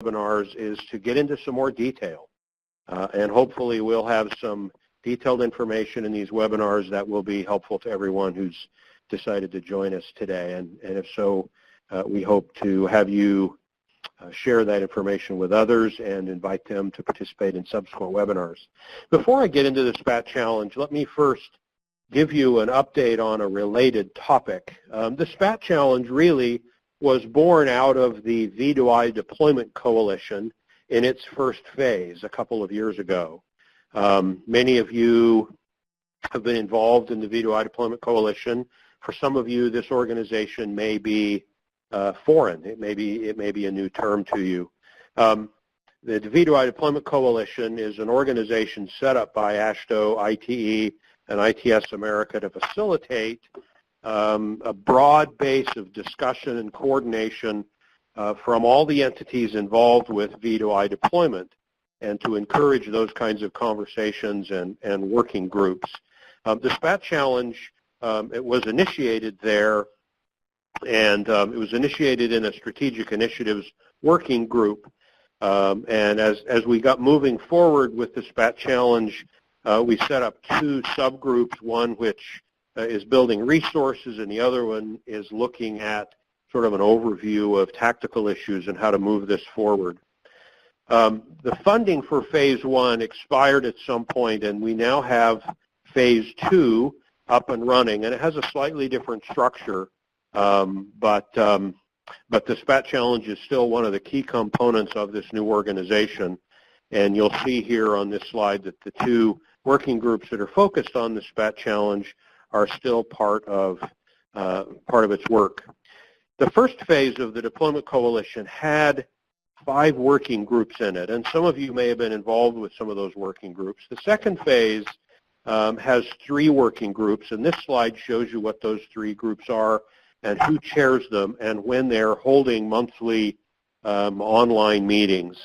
webinars is to get into some more detail. And hopefully we'll have some detailed information in these webinars that will be helpful to everyone who's decided to join us today. And if so, we hope to have you share that information with others and invite them to participate in subsequent webinars. Before I get into the SPaT challenge, let me first give you an update on a related topic. The SPaT challenge really was born out of the V2I Deployment Coalition in its first phase a couple of years ago. Many of you have been involved in the V2I Deployment Coalition. For some of you, this organization may be foreign. It may be a new term to you. The V2I Deployment Coalition is an organization set up by AASHTO, ITE, and ITS America to facilitate a broad base of discussion and coordination from all the entities involved with V2I deployment, and to encourage those kinds of conversations and working groups. The SPaT challenge, it was initiated there, and it was initiated in a strategic initiatives working group. And as we got moving forward with the SPaT challenge, we set up two subgroups, one which is building resources, and the other one is looking at sort of an overview of tactical issues and how to move this forward. The funding for phase one expired at some point, and we now have phase two up and running, and it has a slightly different structure, but the SPaT challenge is still one of the key components of this new organization. And you'll see here on this slide that the two working groups that are focused on the SPaT challenge are still part of its work. The first phase of the Deployment Coalition had 5 working groups in it, and some of you may have been involved with some of those working groups. The second phase has 3 working groups, and this slide shows you what those 3 groups are and who chairs them and when they're holding monthly online meetings.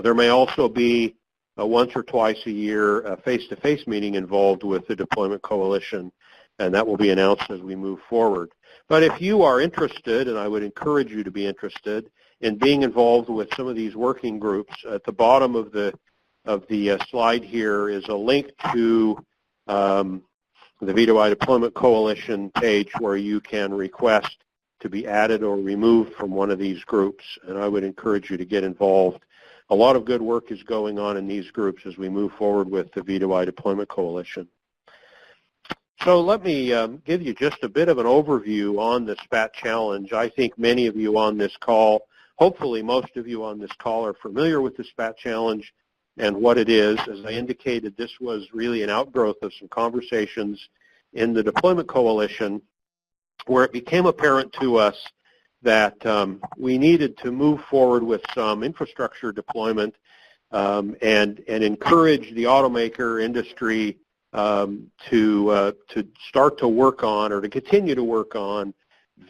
There may also be once or twice a year a face-to-face meeting involved with the Deployment Coalition, and that will be announced as we move forward. But if you are interested, and I would encourage you to be interested in being involved with some of these working groups, at the bottom of the slide here is a link to the V2I Deployment Coalition page where you can request to be added or removed from one of these groups, and I would encourage you to get involved. A lot of good work is going on in these groups as we move forward with the V2I Deployment Coalition. So let me give you just a bit of an overview on the SPaT challenge. I think many of you on this call, hopefully most of you on this call, are familiar with the SPaT challenge and what it is. As I indicated, this was really an outgrowth of some conversations in the Deployment Coalition where it became apparent to us that we needed to move forward with some infrastructure deployment and encourage the automaker industry to start to work on, or to continue to work on,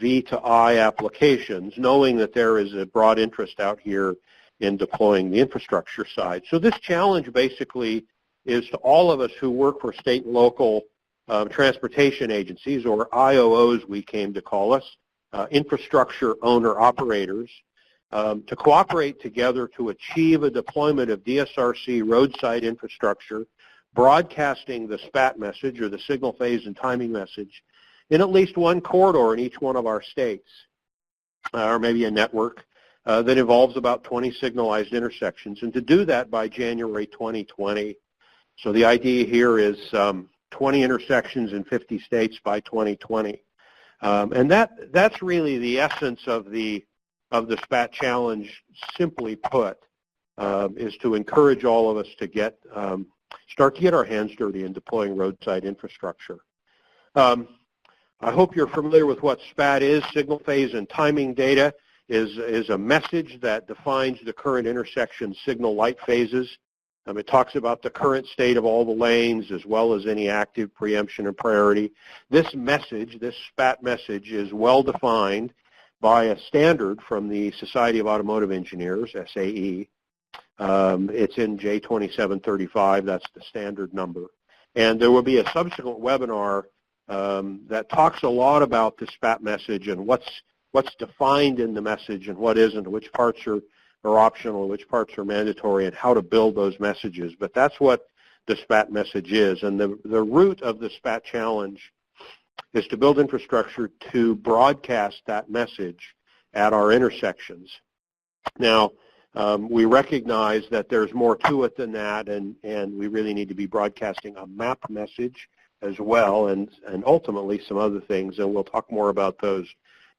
V2I applications, knowing that there is a broad interest out here in deploying the infrastructure side. So this challenge basically is to all of us who work for state and local transportation agencies, or IOOs we came to call us, infrastructure owner-operators, to cooperate together to achieve a deployment of DSRC roadside infrastructure, broadcasting the SPaT message, or the signal phase and timing message, in at least one corridor in each one of our states, or maybe a network that involves about 20 signalized intersections, and to do that by January 2020. So the idea here is 20 intersections in 50 states by 2020. And that's really the essence of the SPaT challenge, simply put, is to encourage all of us to start to get our hands dirty in deploying roadside infrastructure. I hope you're familiar with what SPaT is. Signal phase and timing data is a message that defines the current intersection signal light phases. It talks about the current state of all the lanes as well as any active preemption and priority. This message, this SPaT message, is well defined by a standard from the Society of Automotive Engineers, SAE. It's in J2735, that's the standard number. And there will be a subsequent webinar that talks a lot about the SPaT message and what's defined in the message and what isn't, which parts are are optional, which parts are mandatory, and how to build those messages. But that's what the SPaT message is. And the root of the SPaT challenge is to build infrastructure to broadcast that message at our intersections. Now, we recognize that there's more to it than that, and we really need to be broadcasting a map message as well, and ultimately some other things, and we'll talk more about those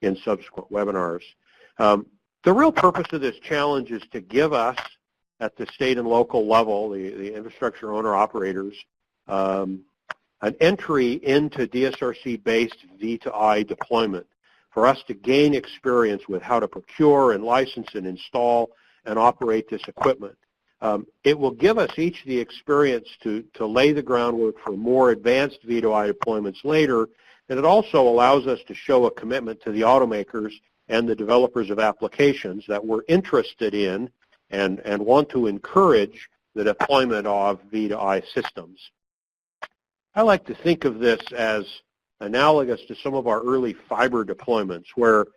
in subsequent webinars. The real purpose of this challenge is to give us, at the state and local level, the infrastructure owner-operators, an entry into DSRC-based V2I deployment for us to gain experience with how to procure and license and install and operate this equipment. It will give us each the experience to lay the groundwork for more advanced V2I deployments later, and it also allows us to show a commitment to the automakers and the developers of applications that we're interested in and want to encourage the deployment of V2I systems. I like to think of this as analogous to some of our early fiber deployments where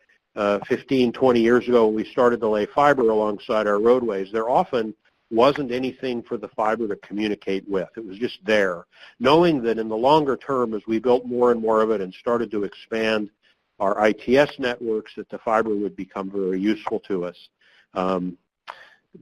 15, 20 years ago when we started to lay fiber alongside our roadways, there often wasn't anything for the fiber to communicate with. It was just there. Knowing that in the longer term, as we built more and more of it and started to expand our ITS networks, that the fiber would become very useful to us.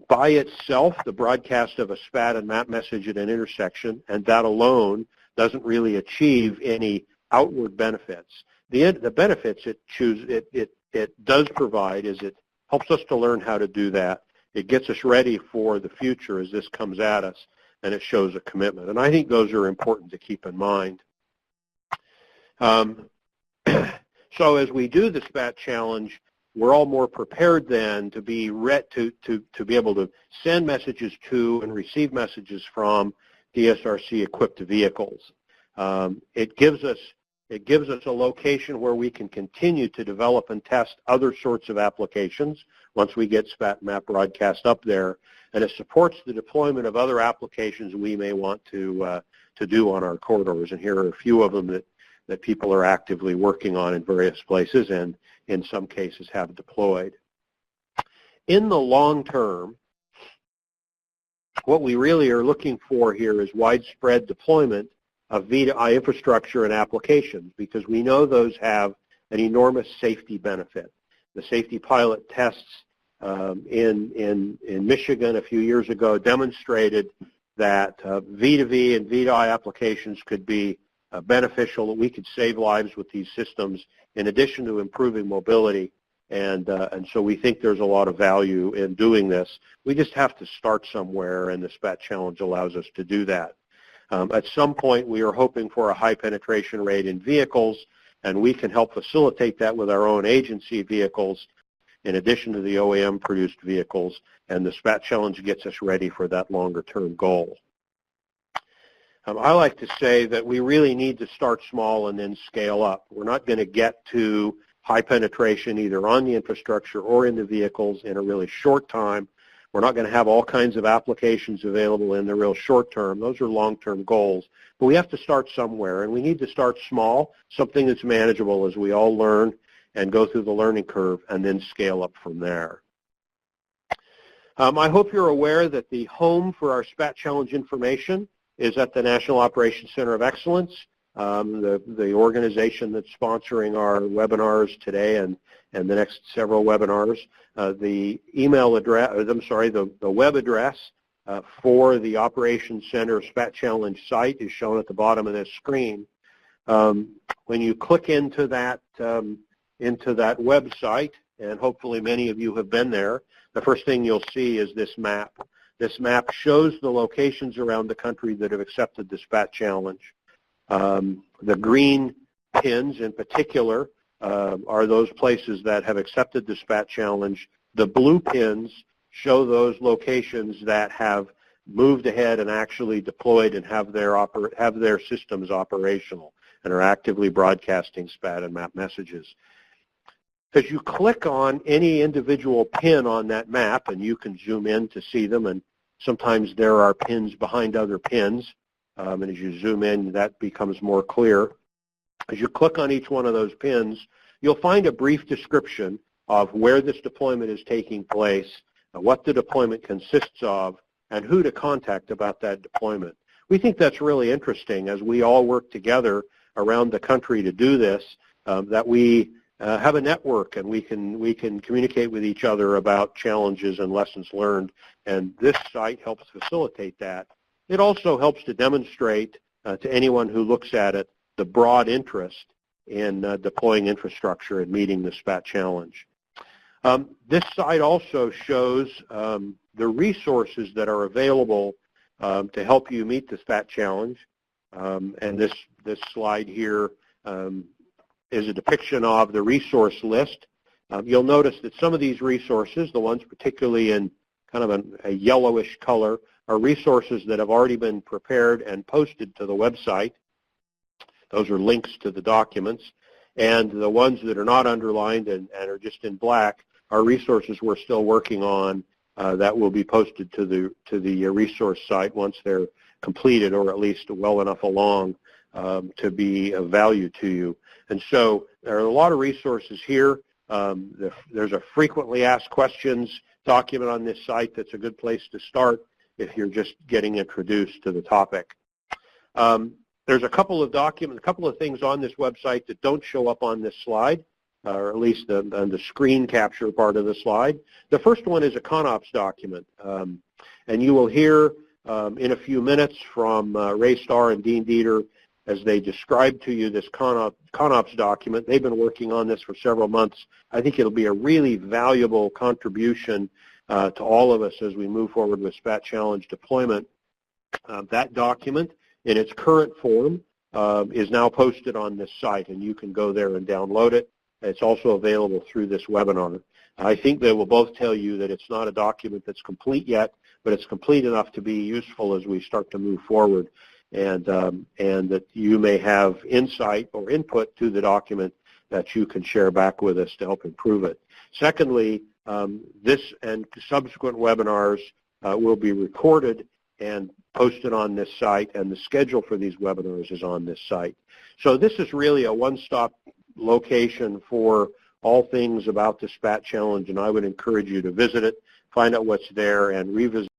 By itself, the broadcast of a SPaT and map message at an intersection, and that alone, doesn't really achieve any outward benefits. The benefits it does provide is it helps us to learn how to do that. It gets us ready for the future as this comes at us, and it shows a commitment. And I think those are important to keep in mind. So as we do the SPaT challenge, we're all more prepared then to be to be able to send messages to and receive messages from DSRC-equipped vehicles. It gives us a location where we can continue to develop and test other sorts of applications once we get SPaT map broadcast up there, and it supports the deployment of other applications we may want to do on our corridors. And here are a few of them that people are actively working on in various places and in some cases have deployed. In the long term, what we really are looking for here is widespread deployment of V2I infrastructure and applications, because we know those have an enormous safety benefit. The safety pilot tests in Michigan a few years ago demonstrated that V2V and V2I applications could be beneficial, that we could save lives with these systems in addition to improving mobility. And so we think there's a lot of value in doing this. We just have to start somewhere, and the SPaT challenge allows us to do that. At some point, we are hoping for a high penetration rate in vehicles, and we can help facilitate that with our own agency vehicles in addition to the OEM-produced vehicles, and the SPaT challenge gets us ready for that longer-term goal. I like to say that we really need to start small and then scale up. We're not going to get to high penetration either on the infrastructure or in the vehicles in a really short time. We're not going to have all kinds of applications available in the real short term. Those are long-term goals. But we have to start somewhere, and we need to start small, something that's manageable as we all learn and go through the learning curve, and then scale up from there. I hope you're aware that the home for our SPaT challenge information is at the National Operations Center of Excellence, the organization that's sponsoring our webinars today and the next several webinars. The email address, the web address for the Operations Center SPaT Challenge site is shown at the bottom of this screen. When you click into that website, and hopefully many of you have been there, the first thing you'll see is this map. This map shows the locations around the country that have accepted the SPaT challenge. The green pins in particular are those places that have accepted the SPaT challenge. The blue pins show those locations that have moved ahead and actually deployed and have their systems operational and are actively broadcasting SPaT and map messages. As you click on any individual pin on that map, and you can zoom in to see them, and sometimes there are pins behind other pins, and as you zoom in, that becomes more clear. As you click on each one of those pins, you'll find a brief description of where this deployment is taking place, what the deployment consists of, and who to contact about that deployment. We think that's really interesting as we all work together around the country to do this, that we have a network and we can communicate with each other about challenges and lessons learned, and this site helps facilitate that. It also helps to demonstrate to anyone who looks at it the broad interest in deploying infrastructure and meeting the SPaT challenge. This site also shows the resources that are available to help you meet the SPaT challenge. And this slide here is a depiction of the resource list. You'll notice that some of these resources, the ones particularly in kind of a yellowish color, are resources that have already been prepared and posted to the website. Those are links to the documents. And the ones that are not underlined and are just in black are resources we're still working on that will be posted to the resource site once they're completed, or at least well enough along to be of value to you. And so there are a lot of resources here. There's a frequently asked questions document on this site that's a good place to start if you're just getting introduced to the topic. There's a couple of things on this website that don't show up on this slide, or at least on the screen capture part of the slide. The first one is a ConOps document, and you will hear in a few minutes from Ray Starr and Dean Dieter as they describe to you this ConOps document. They've been working on this for several months. I think it'll be a really valuable contribution to all of us as we move forward with SPaT Challenge deployment. That document, in its current form, is now posted on this site, and you can go there and download it. It's also available through this webinar. I think they will both tell you that it's not a document that's complete yet, but it's complete enough to be useful as we start to move forward, and that you may have insight or input to the document that you can share back with us to help improve it. Secondly, this and subsequent webinars will be recorded and posted on this site, and the schedule for these webinars is on this site. So this is really a one-stop location for all things about the SPaT Challenge, and I would encourage you to visit it, find out what's there, and revisit